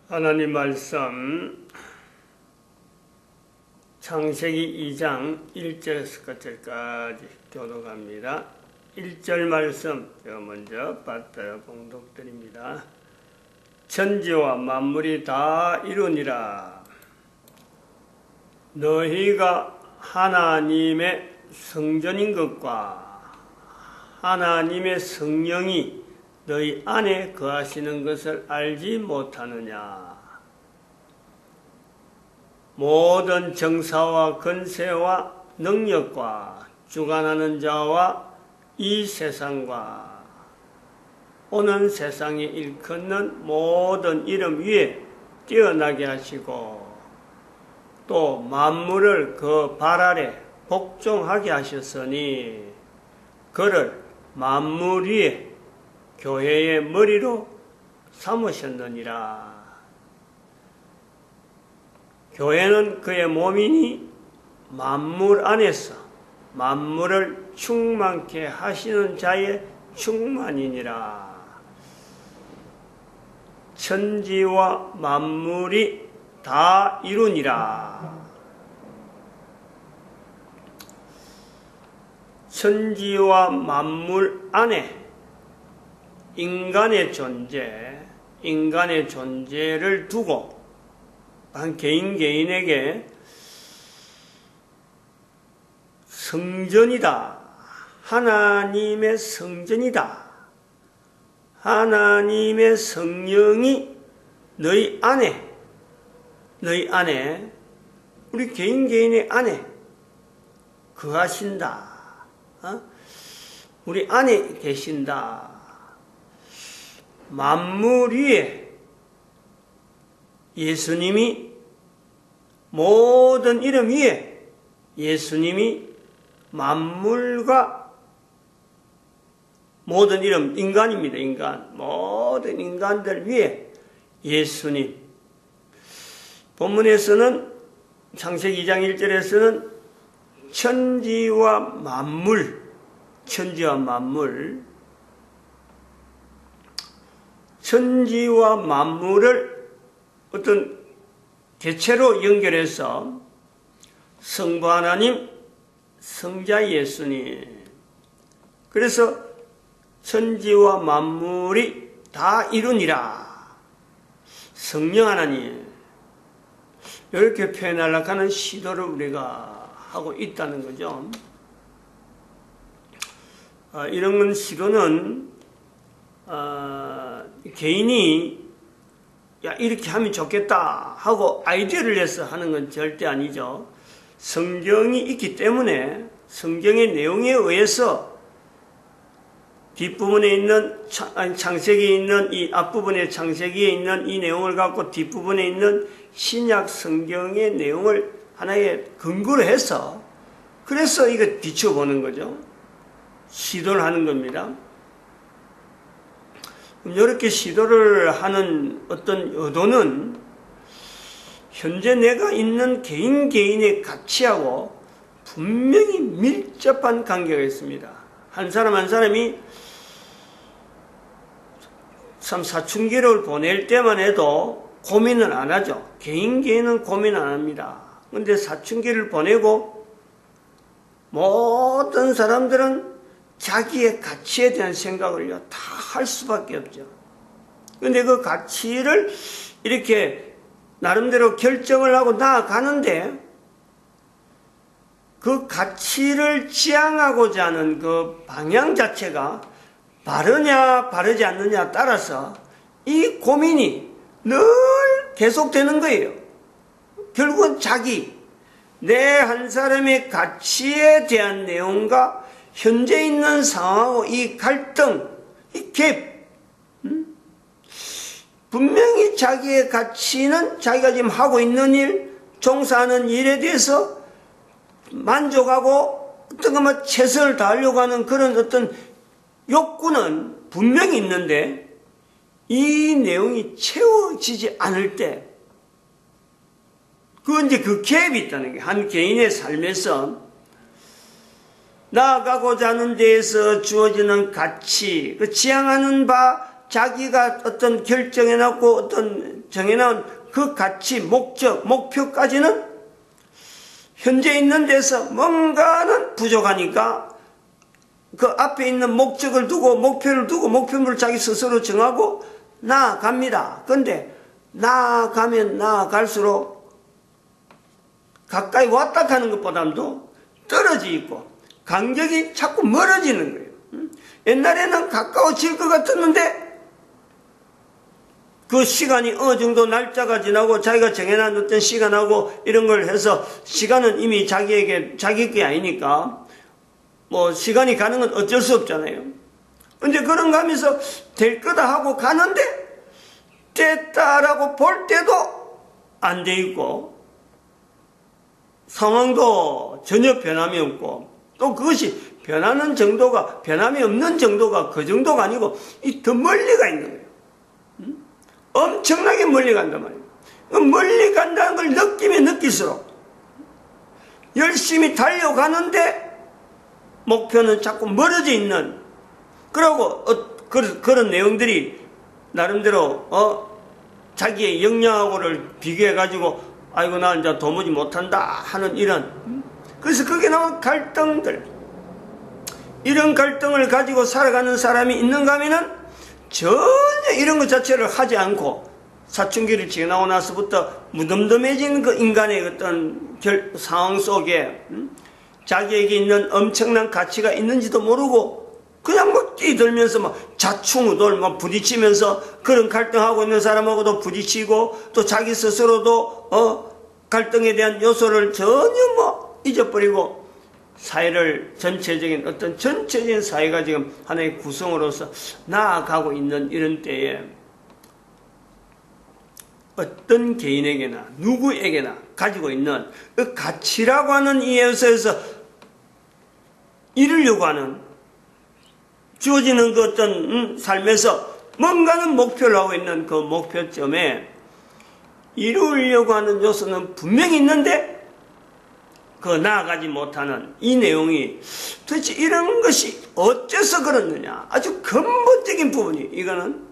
하나님 말씀 창세기 2장 1절에서 끝절까지 교독합니다. 1절 말씀 제가 먼저 받들어 봉독드립니다. 천지와 만물이 다 이루니라. 너희가 하나님의 성전인 것과 하나님의 성령이 너희 안에 거하시는 것을 알지 못하느냐. 모든 정사와 권세와 능력과 주관하는 자와 이 세상과 오는 세상에 일컫는 모든 이름 위에 뛰어나게 하시고 또 만물을 그 발 아래 복종하게 하셨으니 그를 만물 위에 교회의 머리로 삼으셨느니라. 교회는 그의 몸이니 만물 안에서 만물을 충만케 하시는 자의 충만이니라. 천지와 만물이 다 이루니라. 천지와 만물 안에 인간의 존재를 두고 한 개인에게 성전이다. 하나님의 성전이다. 하나님의 성령이 너희 안에, 우리 개인의 안에 거하신다. 우리 안에 계신다. 만물 위에 예수님이 모든 이름 위에 예수님이 만물과 모든 이름 인간입니다. 모든 인간들 위에 예수님. 본문에서는 창세기 2장 1절에서는 천지와 만물을 어떤 개체로 연결해서 성부 하나님, 성자 예수님. 그래서 천지와 만물이 다 이루니라. 성령 하나님. 이렇게 표현하려고 하는 시도를 우리가 하고 있다는 거죠. 이런 시도는 개인이 야 이렇게 하면 좋겠다 하고 아이디어를 내서 하는 건 절대 아니죠. 성경이 있기 때문에 성경의 내용에 의해서 뒷부분에 있는 창세기에 있는 이 앞부분의 창세기에 있는 이 내용을 갖고 뒷부분에 있는 신약 성경의 내용을 하나의 근거로 해서 그래서 이거 비춰보는 거죠. 시도를 하는 겁니다. 이렇게 시도를 하는 어떤 의도는 현재 내가 있는 개인의 가치하고 분명히 밀접한 관계가 있습니다. 한 사람 한 사람이 참 사춘기를 보낼 때만 해도 고민을 안 하죠. 개인은 고민 안 합니다. 그런데 사춘기를 보내고 모든 사람들은 자기의 가치에 대한 생각을 다 할 수밖에 없죠. 그런데 그 가치를 이렇게 나름대로 결정을 하고 나아가는데 그 가치를 지향하고자 하는 그 방향 자체가 바르냐 바르지 않느냐 따라서 이 고민이 늘 계속되는 거예요. 결국은 내 한 사람의 가치에 대한 내용과 현재 있는 상황하고 이 갈등, 이 갭, 분명히 자기의 가치는 자기가 지금 하고 있는 일, 종사하는 일에 대해서 만족하고 어떤 것만 최선을 다하려고 하는 그런 어떤 욕구는 분명히 있는데 이 내용이 채워지지 않을 때 그 갭이 있다는 게 한 개인의 삶에서 나아가고자 하는 데에서 주어지는 가치, 그 지향하는 바 자기가 어떤 결정해놨고 어떤 정해놓은 그 가치, 목적, 목표까지는 현재 있는 데서 뭔가는 부족하니까 그 앞에 있는 목적을 두고 목표를 두고 목표물을 자기 스스로 정하고 나아갑니다. 그런데 나아가면 나아갈수록 가까이 왔다 가는 것보다도 떨어져 있고 간격이 자꾸 멀어지는 거예요. 옛날에는 가까워질 것 같았는데 그 시간이 어느 정도 날짜가 지나고 자기가 정해놓은 어떤 시간하고 이런 걸 해서 시간은 이미 자기 게 아니니까 뭐 시간이 가는 건 어쩔 수 없잖아요. 근데 그런가 하면서 될 거다 하고 가는데 됐다라고 볼 때도 안 돼 있고 상황도 전혀 변함이 없고 또 그것이 변하는 정도가 변함이 없는 정도가 그 정도가 아니고 더 멀리가 있는 거예요. 엄청나게 멀리 간단 말이에요. 멀리 간다는 걸 느끼면 느낄수록 열심히 달려가는데 목표는 자꾸 멀어져 있는 그러고 그런 내용들이 나름대로 자기의 역량하고를 비교해 가지고 아이고 나 이제 도무지 못한다 하는 이런 그래서 거기에 나온 갈등들 이런 갈등을 가지고 살아가는 사람이 있는가 하면은 전혀 이런 것 자체를 하지 않고 사춘기를 지나고 나서부터 무덤덤해진 그 인간의 어떤 상황 속에 자기에게 있는 엄청난 가치가 있는지도 모르고 그냥 막 뛰들면서 막 자충우돌 막 부딪히면서 그런 갈등하고 있는 사람하고도 부딪히고 또 자기 스스로도 갈등에 대한 요소를 전혀 뭐 잊어버리고 사회를 전체적인 사회가 지금 하나의 구성으로서 나아가고 있는 이런 때에 어떤 개인에게나 누구에게나 가지고 있는 그 가치라고 하는 이 요소에서 이루려고 하는 주어지는 그 어떤 삶에서 뭔가는 목표를 하고 있는 그 목표점에 이루려고 하는 요소는 분명히 있는데 그 나아가지 못하는 이 내용이 도대체 이런 것이 어째서 그렇느냐 아주 근본적인 부분이 이거는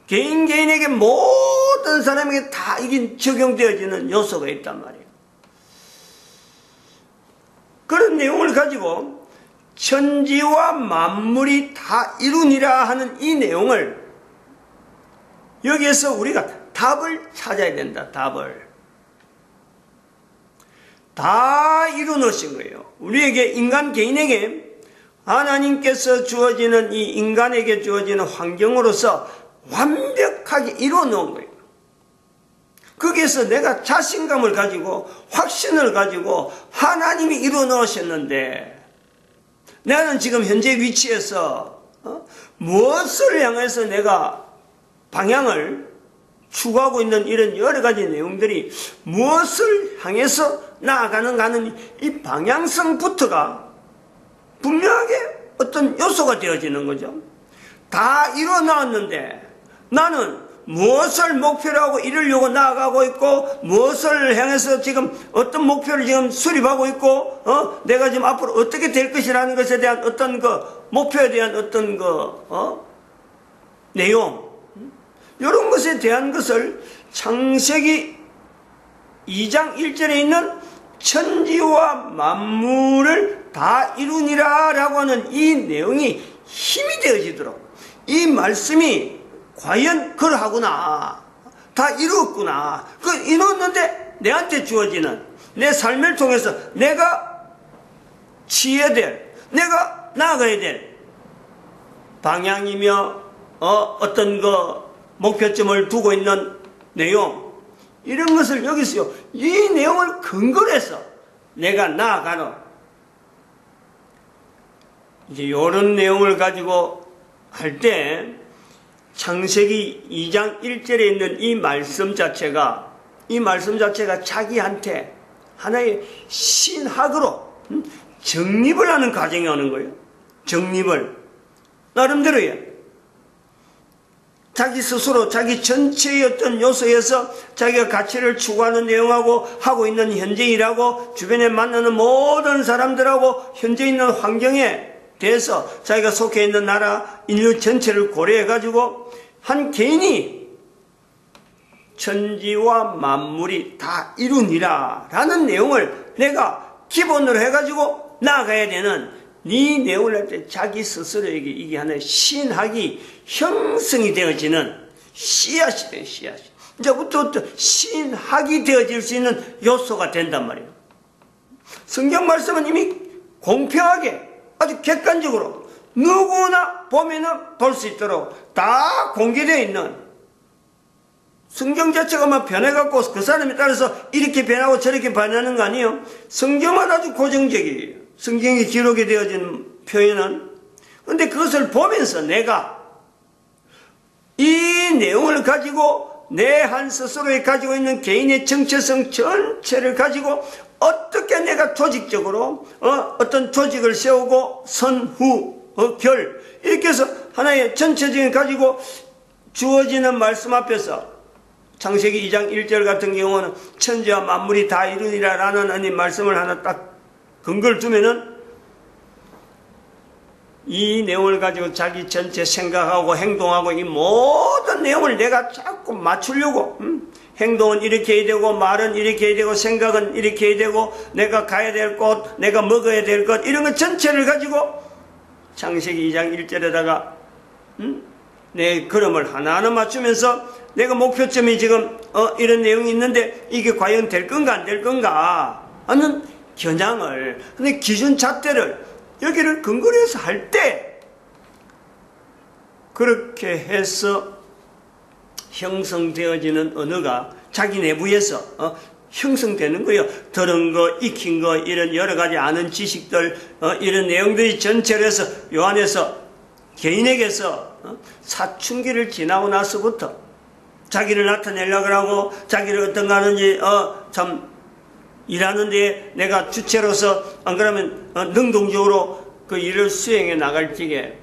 개인에게 모든 사람에게 다 이게 적용되어지는 요소가 있단 말이에요. 그런 내용을 가지고 천지와 만물이 다 이루니라 하는 이 내용을 여기에서 우리가 답을 찾아야 된다. 답을 다 이루어놓으신 거예요. 우리에게 인간 개인에게 하나님께서 주어지는 이 인간에게 주어지는 환경으로서 완벽하게 이루어놓은 거예요. 거기에서 내가 자신감을 가지고 확신을 가지고 하나님이 이루어놓으셨는데 나는 지금 현재 위치에서 무엇을 향해서 내가 방향을 추구하고 있는 이런 여러 가지 내용들이 무엇을 향해서 나아가는 이 방향성부터가 분명하게 어떤 요소가 되어지는 거죠. 다 이루어 나왔는데 나는 무엇을 목표로 하고 이루려고 나아가고 있고 무엇을 향해서 지금 어떤 목표를 지금 수립하고 있고 내가 지금 앞으로 어떻게 될 것이라는 것에 대한 어떤 그 목표에 대한 어떤 그 내용 이런 것에 대한 것을 창세기 2장 1절에 있는 천지와 만물을 다 이루니라 라고 하는 이 내용이 힘이 되어지도록 이 말씀이 과연 그러하구나 다 이루었구나 그 이루었는데 내한테 주어지는 내 삶을 통해서 내가 취해야 될 내가 나아가야 될 방향이며 어떤 그 목표점을 두고 있는 내용 이런 것을 여기서요 이 내용을 근거로 해서 내가 나아가는 이제 이런 내용을 가지고 할 때 창세기 2장 1절에 있는 이 말씀 자체가 자기한테 하나의 신학으로 정립을 하는 과정이 오는 거예요. 정립을 나름대로요. 자기 스스로 자기 전체의 어떤 요소에서 자기가 가치를 추구하는 내용하고 하고 있는 현재 일하고 주변에 만나는 모든 사람들하고 현재 있는 환경에 돼서 자기가 속해 있는 나라 인류 전체를 고려해가지고 한 개인이 천지와 만물이 다 이루니라 라는 내용을 내가 기본으로 해가지고 나아가야 되는 이 내용을 할 때 자기 스스로에게 이게 하나의 신학이 형성이 되어지는 씨앗이 돼요. 씨앗이. 이제부터 신학이 되어질 수 있는 요소가 된단 말이에요. 성경 말씀은 이미 공평하게 아주 객관적으로 누구나 보면은 볼 수 있도록 다 공개되어 있는, 성경 자체가 막 변해갖고 그 사람에 따라서 이렇게 변하고 저렇게 변하는 거 아니에요. 성경은 아주 고정적이에요. 성경에 기록이 되어진 표현은. 그런데 그것을 보면서 내가 이 내용을 가지고 내 한 스스로에 가지고 있는 개인의 정체성 전체를 가지고 어떻게 내가 조직적으로 어떤 조직을 세우고 선후 결 이렇게 해서 하나의 전체적인 가지고 주어지는 말씀 앞에서 창세기 2장 1절 같은 경우는 천지와 만물이 다 이루니라 라는 이 말씀을 하나 딱 근거를 두면은 이 내용을 가지고 자기 전체 생각하고 행동하고 이 모든 내용을 내가 자꾸 맞추려고 행동은 이렇게 해야 되고 말은 이렇게 해야 되고 생각은 이렇게 해야 되고 내가 가야 될 곳, 내가 먹어야 될 것 이런 것 전체를 가지고 창세기 2장 1절에다가 내 걸음을 하나하나 맞추면서 내가 목표점이 지금 이런 내용이 있는데 이게 과연 될 건가 안 될 건가 하는 겨냥을, 근데 기준 잣대를 여기를 근거로 해서 할 때 그렇게 해서 형성되어지는 언어가 자기 내부에서 형성되는 거예요. 들은 거, 익힌 거, 이런 여러 가지 아는 지식들, 이런 내용들이 전체로 해서 요 안에서 개인에게서 사춘기를 지나고 나서부터 자기를 나타내려고 하고 자기를 어떤가 하는지 참 일하는데 내가 주체로서 안 그러면 능동적으로 그 일을 수행해 나갈 적에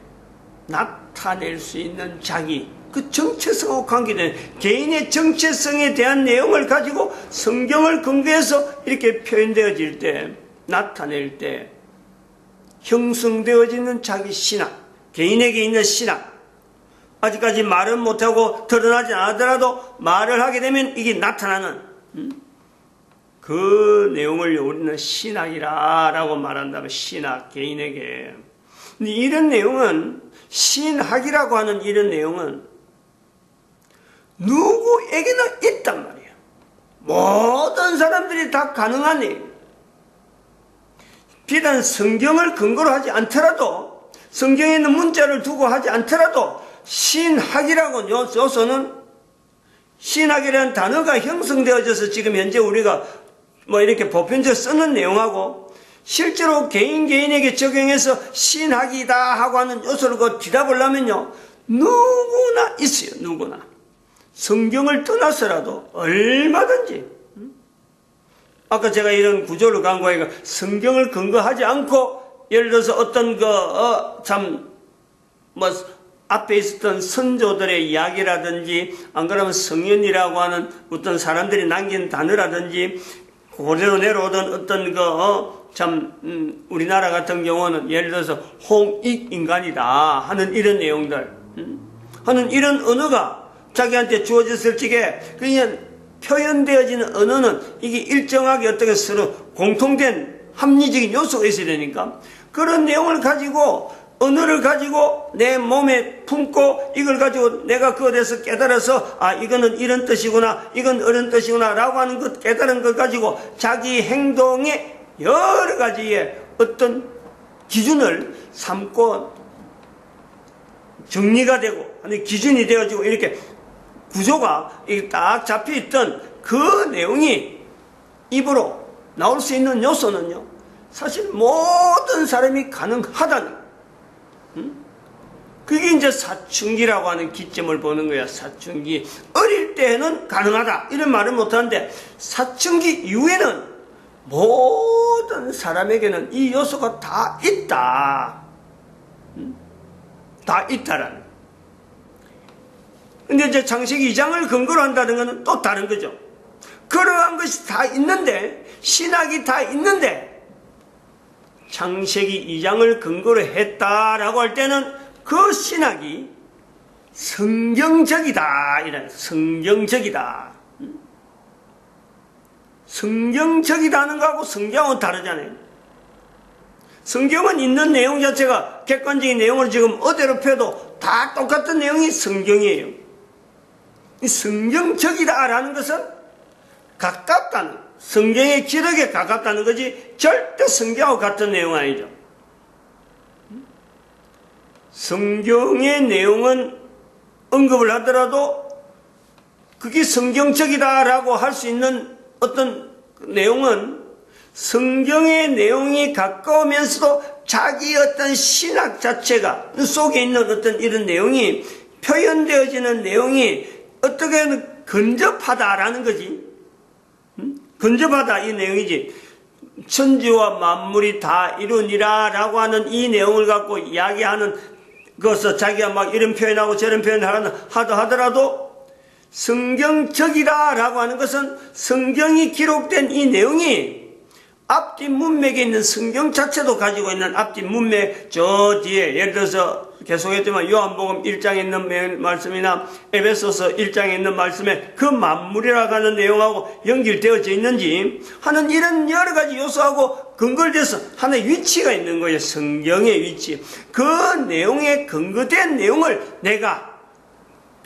나타낼 수 있는 자기 그 정체성하고 관계된 개인의 정체성에 대한 내용을 가지고 성경을 근거해서 이렇게 표현되어질 때, 나타낼 때 형성되어지는 자기 신학, 개인에게 있는 신학, 아직까지 말은 못하고 드러나지 않더라도 말을 하게 되면 이게 나타나는 그 내용을 우리는 신학이라고 말한다면 신학, 개인에게. 근데 이런 내용은, 신학이라고 하는 이런 내용은 누구에게나 있단 말이에요. 모든 사람들이 다 가능한 일. 비단 성경을 근거로 하지 않더라도, 성경에 있는 문자를 두고 하지 않더라도 신학이라고 요소는, 신학이라는 단어가 형성되어져서 지금 현재 우리가 뭐 이렇게 보편적으로 쓰는 내용하고 실제로 개인에게 적용해서 신학이다 하고 하는 요소를 그 뒤다보려면요 누구나 있어요. 누구나 성경을 떠나서라도 얼마든지. 아까 제가 이런 구조를 강조하니까 성경을 근거하지 않고 예를 들어서 어떤 앞에 있었던 선조들의 이야기라든지 안 그러면 성현이라고 하는 어떤 사람들이 남긴 단어라든지 고대로 내려오던 어떤 우리나라 같은 경우는 예를 들어서 홍익인간이다 하는 이런 내용들 하는 이런 언어가 자기한테 주어졌을 적에 그냥 표현되어지는 언어는 이게 일정하게 어떻게 서로 공통된 합리적인 요소가 있어야 되니까 그런 내용을 가지고 언어를 가지고 내 몸에 품고 이걸 가지고 내가 그것에 대해서 깨달아서 이거는 이런 뜻이구나 이건 이런 뜻이구나 라고 하는 것 깨달은 걸 가지고 자기 행동에 여러 가지의 어떤 기준을 삼고 정리가 되고 기준이 되어지고 이렇게 구조가 딱 잡혀있던 그 내용이 입으로 나올 수 있는 요소는요 사실 모든 사람이 가능하다는 그게 이제 사춘기라고 하는 기점을 보는 거야. 사춘기. 어릴 때는 가능하다. 이런 말을 못하는데 사춘기 이후에는 모든 사람에게는 이 요소가 다 있다. 다 있다라는. 근데 이제 창세기 2장을 근거로 한다는 것은 또 다른 거죠. 그러한 것이 다 있는데, 신학이 다 있는데, 창세기 2장을 근거로 했다라고 할 때는 그 신학이 성경적이다. 이런 성경적이다. 성경적이다는 거하고 성경은 다르잖아요. 성경은 있는 내용 자체가 객관적인 내용을 지금 어디로 펴도 다 똑같은 내용이 성경이에요. 이 성경적이다라는 것은 가깝다는, 성경의 기록에 가깝다는 거지 절대 성경하고 같은 내용은 아니죠. 성경의 내용은 언급을 하더라도 그게 성경적이다라고 할 수 있는 어떤 내용은 성경의 내용이 가까우면서도 자기 어떤 신학 자체가 속에 있는 어떤 이런 내용이 표현되어지는 내용이 어떻게 근접하다라는 거지. 근접하다 이 내용이지. 천지와 만물이 다 이루니라 라고 하는 이 내용을 갖고 이야기하는 것을 자기가 막 이런 표현하고 저런 표현을 하더라도 성경적이다 라고 하는 것은 성경이 기록된 이 내용이 앞뒤 문맥에 있는 성경 자체도 가지고 있는 앞뒤 문맥 저 뒤에 예를 들어서 계속했지만 요한복음 1장에 있는 말씀이나 에베소서 1장에 있는 말씀에 그 만물이라고 하는 내용하고 연결되어져 있는지 하는 이런 여러 가지 요소하고 근거돼서 하나의 위치가 있는 거예요. 성경의 위치. 그 내용에 근거된 내용을 내가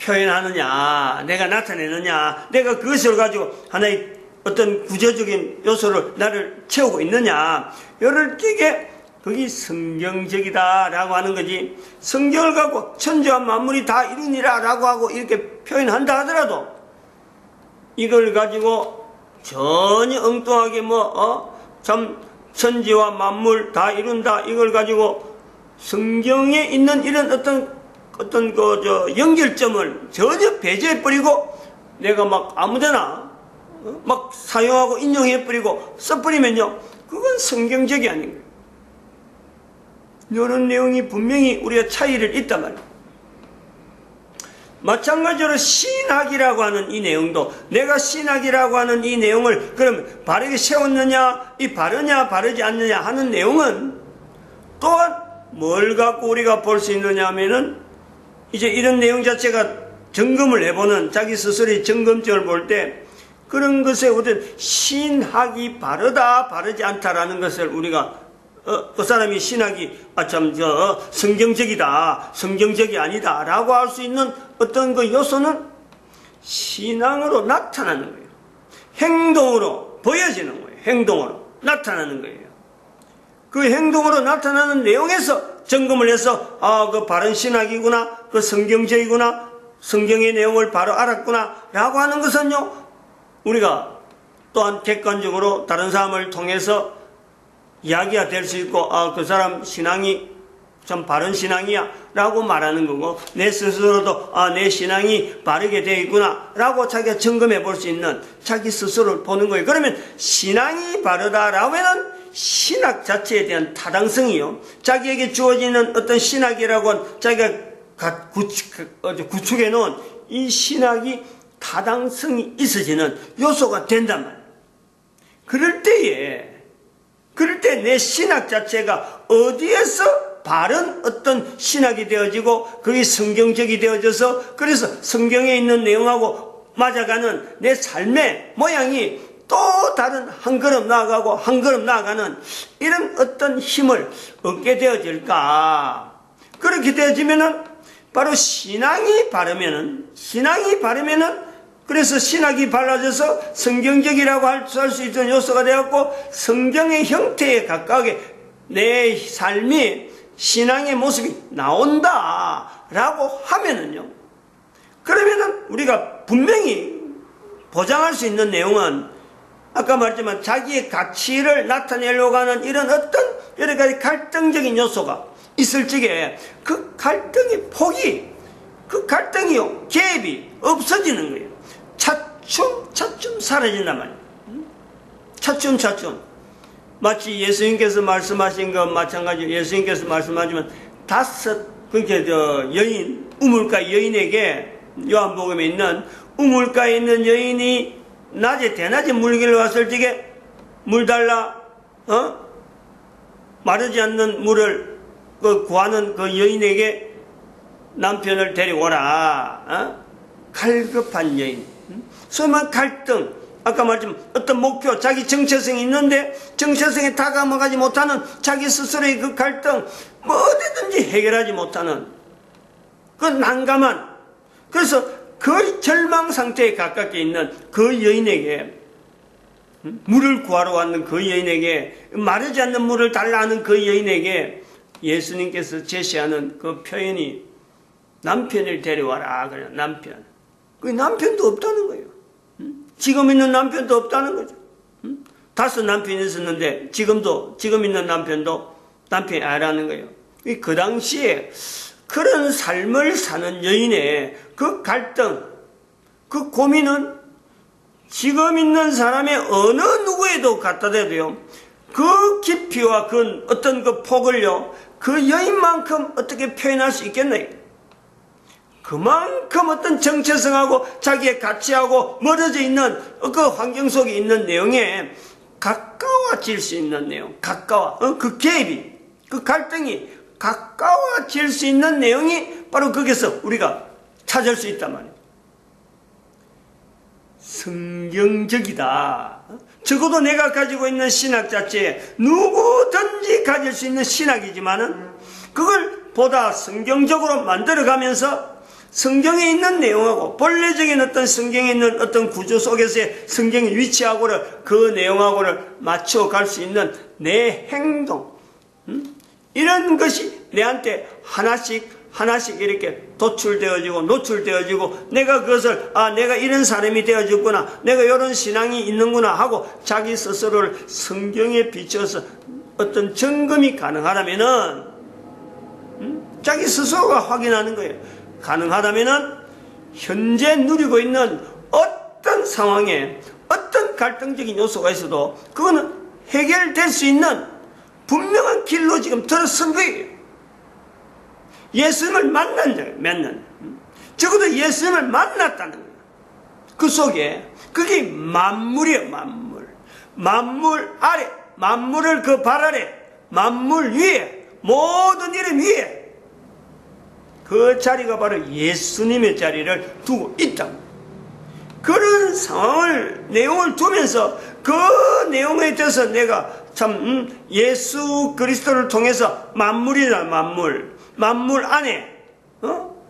표현하느냐, 내가 나타내느냐, 내가 그것을 가지고 하나의 어떤 구조적인 요소를 나를 채우고 있느냐, 이럴 때에 그게 성경적이다라고 하는 거지. 성경을 갖고 천지와 만물이 다 이루니라라고 하고 이렇게 표현한다 하더라도 이걸 가지고 전혀 엉뚱하게 참 천지와 만물 다 이룬다 이걸 가지고 성경에 있는 이런 어떤 연결점을 전혀 배제해버리고 내가 막 아무데나 막 사용하고 인용해버리고 써버리면요, 그건 성경적이 아닌 거예요. 이런 내용이 분명히 우리가 차이를 있단 말이에요. 마찬가지로 신학이라고 하는 이 내용도 내가 신학이라고 하는 이 내용을 그럼 바르게 세웠느냐, 이 바르냐 바르지 않느냐 하는 내용은 또한 뭘 갖고 우리가 볼 수 있느냐 하면은 이제 이런 내용 자체가 점검을 해보는 자기 스스로의 점검점을 볼 때 그런 것에 어떤 신학이 바르다 바르지 않다라는 것을 우리가 그 사람이 신학이 성경적이다 성경적이 아니다 라고 할 수 있는 어떤 그 요소는 신앙으로 나타나는 거예요. 행동으로 보여지는 거예요. 행동으로 나타나는 거예요. 그 행동으로 나타나는 내용에서 점검을 해서 그 바른 신학이구나, 그 성경적이구나, 성경의 내용을 바로 알았구나 라고 하는 것은요, 우리가 또한 객관적으로 다른 사람을 통해서 이야기가 될 수 있고 그 사람 신앙이 참 바른 신앙이야 라고 말하는 거고, 내 스스로도 내 신앙이 바르게 되어 있구나 라고 자기가 점검해 볼 수 있는 자기 스스로를 보는 거예요. 그러면 신앙이 바르다라고 하면 신학 자체에 대한 타당성이요, 자기에게 주어지는 어떤 신학이라고 자기가 구축해 놓은 이 신학이 타당성이 있어지는 요소가 된단 말이에요. 그럴 때 내 신학 자체가 어디에서 바른 어떤 신학이 되어지고 그게 성경적이 되어져서 그래서 성경에 있는 내용하고 맞아가는 내 삶의 모양이 또 다른 한 걸음 나아가고 한 걸음 나아가는 이런 어떤 힘을 얻게 되어질까. 그렇게 되어지면은 바로 신앙이 바르면은 그래서 신학이 발라져서 성경적이라고 할 수 있는 요소가 되었고 성경의 형태에 가까우게 내 삶이 신앙의 모습이 나온다라고 하면은요, 그러면은 우리가 분명히 보장할 수 있는 내용은 아까 말했지만 자기의 가치를 나타내려고 하는 이런 어떤 여러 가지 갈등적인 요소가 있을 적에 그 갈등의 폭이, 그 갈등이요, 갭이 없어지는 거예요. 차츰 사라진단 말이에요. 차츰. 마치 예수님께서 말씀하신 것 마찬가지로 예수님께서 말씀하시면 그렇게 여인, 우물가 여인에게 요한복음에 있는 우물가에 있는 여인이 대낮에 물길을 왔을 적에 물 달라, 마르지 않는 물을 구하는 그 여인에게 남편을 데려오라. 갈급한 여인. 소위 말하는 갈등. 아까 말했지만 어떤 목표, 자기 정체성이 있는데 정체성에 다가가지 못하는 자기 스스로의 그 갈등, 뭐 어디든지 해결하지 못하는 그 난감한, 그래서 그 절망 상태에 가깝게 있는 그 여인에게, 물을 구하러 왔는 그 여인에게, 마르지 않는 물을 달라 하는 그 여인에게 예수님께서 제시하는 그 표현이 남편을 데려와라. 그래, 남편. 그 남편도 없다는 거예요. 지금 있는 남편도 없다는 거죠. 5 남편이 있었는데 지금 있는 남편도 남편이 아니라는 거예요. 그 당시에 그런 삶을 사는 여인의 그 갈등, 그 고민은 지금 있는 사람의 어느 누구에도 갖다 대도요, 그 깊이와 그 어떤 그 폭을요, 그 여인만큼 어떻게 표현할 수 있겠나요? 그만큼 어떤 정체성하고 자기의 가치하고 멀어져 있는 그 환경 속에 있는 내용에 가까워질 수 있는 내용, 그 갭이, 그 갈등이 가까워질 수 있는 내용이 바로 거기서 우리가 찾을 수 있단 말이에요. 성경적이다. 적어도 내가 가지고 있는 신학 자체에 누구든지 가질 수 있는 신학이지만은 그걸 보다 성경적으로 만들어가면서 성경에 있는 내용하고 본래적인 어떤 성경에 있는 어떤 구조 속에서의 성경의 위치하고를 그 내용하고를 맞춰갈 수 있는 내 행동, 이런 것이 내한테 하나씩 이렇게 노출되어지고 내가 그것을 내가 이런 사람이 되어졌구나, 내가 이런 신앙이 있는구나 하고 자기 스스로를 성경에 비춰서 어떤 점검이 가능하다면은 자기 스스로가 확인하는 거예요. 가능하다면은 현재 누리고 있는 어떤 상황에 어떤 갈등적인 요소가 있어도 그거는 해결될 수 있는 분명한 길로 지금 들어선 거예요. 예수님을 적어도 예수님을 만났다는 거예요. 그 속에 그게 만물이에요. 만물 아래, 만물을 그 발 아래, 만물 위에, 모든 이름 위에 그 자리가 바로 예수님의 자리를 두고 있다. 그런 상황을, 내용을 두면서 그 내용에 대해서 내가 참 예수 그리스도를 통해서 만물이다, 만물 안에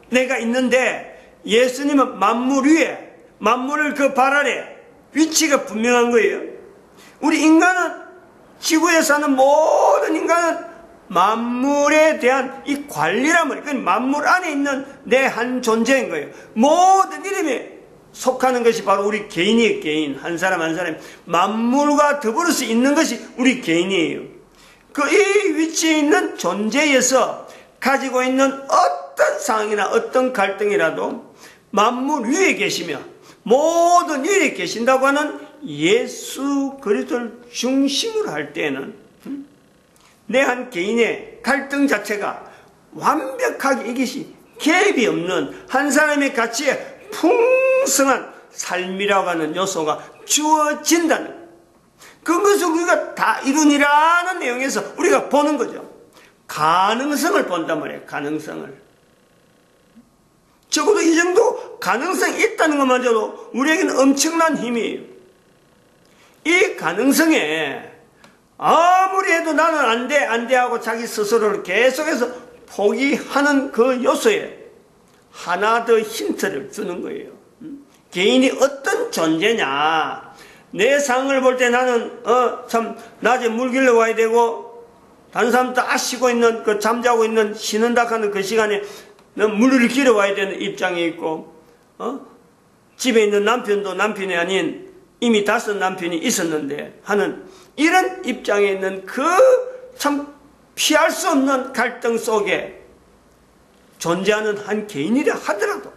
내가 있는데 예수님은 만물 위에, 만물을 그 발 아래, 위치가 분명한 거예요. 우리 인간은, 지구에 사는 모든 인간은 만물에 대한 이 관리란 말이에요. 그건 만물 안에 있는 내 한 존재인 거예요. 모든 이름에 속하는 것이 바로 우리 개인이에요. 개인. 한 사람 한 사람. 만물과 더불어서 있는 것이 우리 개인이에요. 그 이 위치에 있는 존재에서 가지고 있는 어떤 상황이나 어떤 갈등이라도 만물 위에 계시며 모든 위에 계신다고 하는 예수 그리스도를 중심으로 할 때에는 내 한 개인의 갈등 자체가 완벽하게 이것이 갭이 없는 한 사람의 가치에 풍성한 삶이라고 하는 요소가 주어진다는, 그것을 우리가 다 이루니라는 내용에서 우리가 보는 거죠. 가능성을 본단 말이에요. 가능성을. 적어도 이 정도 가능성이 있다는 것만으로도 우리에게는 엄청난 힘이에요. 이 가능성에 아무리 해도 나는 안 돼 하고 자기 스스로를 계속해서 포기하는 그 요소에 하나 더 힌트를 주는 거예요. 개인이 어떤 존재냐. 내 상을 볼 때 나는 참 낮에 물 길러 와야 되고 다른 사람 다 쉬고 있는, 그 잠자고 있는, 쉬는다 하는 그 시간에 물을 길어 와야 되는 입장에 있고, 집에 있는 남편도 남편이 아닌 이미 5 남편이 있었는데 하는 이런 입장에 있는 그 참 피할 수 없는 갈등 속에 존재하는 한 개인이라 하더라도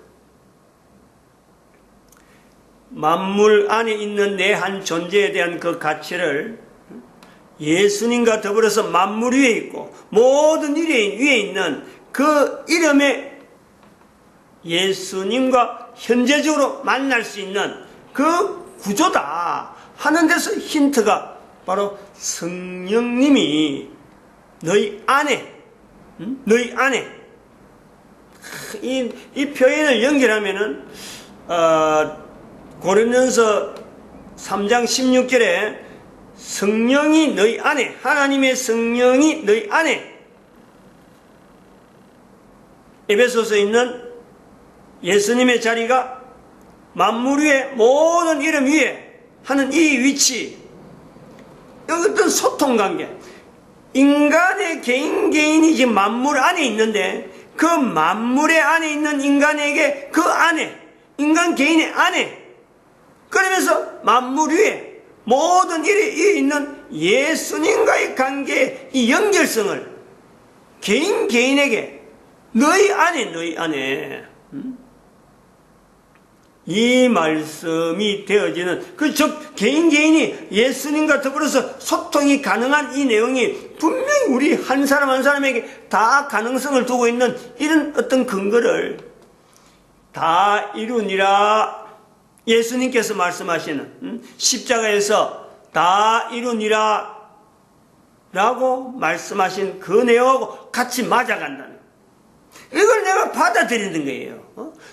만물 안에 있는 내 한 존재에 대한 그 가치를 예수님과 더불어서 만물 위에 있고 모든 일에 위에 있는 그 이름에 예수님과 현재적으로 만날 수 있는 그 구조다 하는 데서 힌트가 바로 성령님이 너희 안에, 너희 안에. 이 표현을 연결하면은, 고린도전서 3장 16절에 성령이 너희 안에, 하나님의 성령이 너희 안에, 에베소서에 있는 예수님의 자리가 만물 위에 모든 이름 위에 하는 이 위치, 어떤 소통관계, 인간의 개인이 지금 만물 안에 있는데 그 만물의 안에 있는 인간에게 그 안에, 인간 개인의 안에, 그러면서 만물 위에 모든 일이 있는 예수님과의 관계의 이 연결성을 개인에게 너희 안에 이 말씀이 되어지는 즉 개인이 예수님과 더불어서 소통이 가능한 이 내용이 분명히 우리 한 사람 한 사람에게 다 가능성을 두고 있는 이런 어떤 근거를 다 이루니라. 예수님께서 말씀하시는 십자가에서 다 이루니라 라고 말씀하신 그 내용하고 같이 맞아간다는, 이걸 내가 받아들이는 거예요.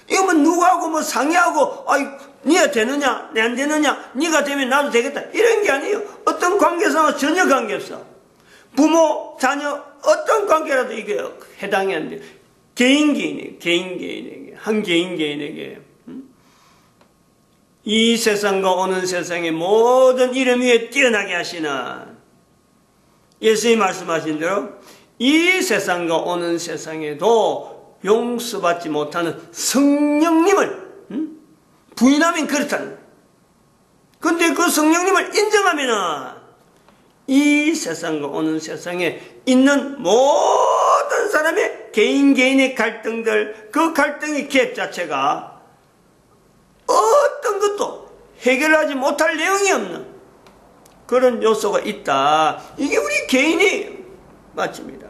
이거 뭐 누구하고 뭐 상의하고, 니가 되느냐, 내 안 되느냐, 니가 되면 나도 되겠다, 이런 게 아니에요. 어떤 관계상은 전혀 관계없어. 부모, 자녀, 어떤 관계라도 이게 해당이 안 돼요. 개인에게, 한 개인에게. 이 세상과 오는 세상의 모든 이름 위에 뛰어나게 하시는 예수님이 말씀하신 대로 이 세상과 오는 세상에도 용서받지 못하는 성령님을 부인하면 그렇다는. 근데 그 성령님을 인정하면은 이 세상과 오는 세상에 있는 모든 사람의 개인의 갈등들, 그 갈등의 계획 자체가 어떤 것도 해결하지 못할 내용이 없는 그런 요소가 있다. 이게 우리 개인이 맞습니다.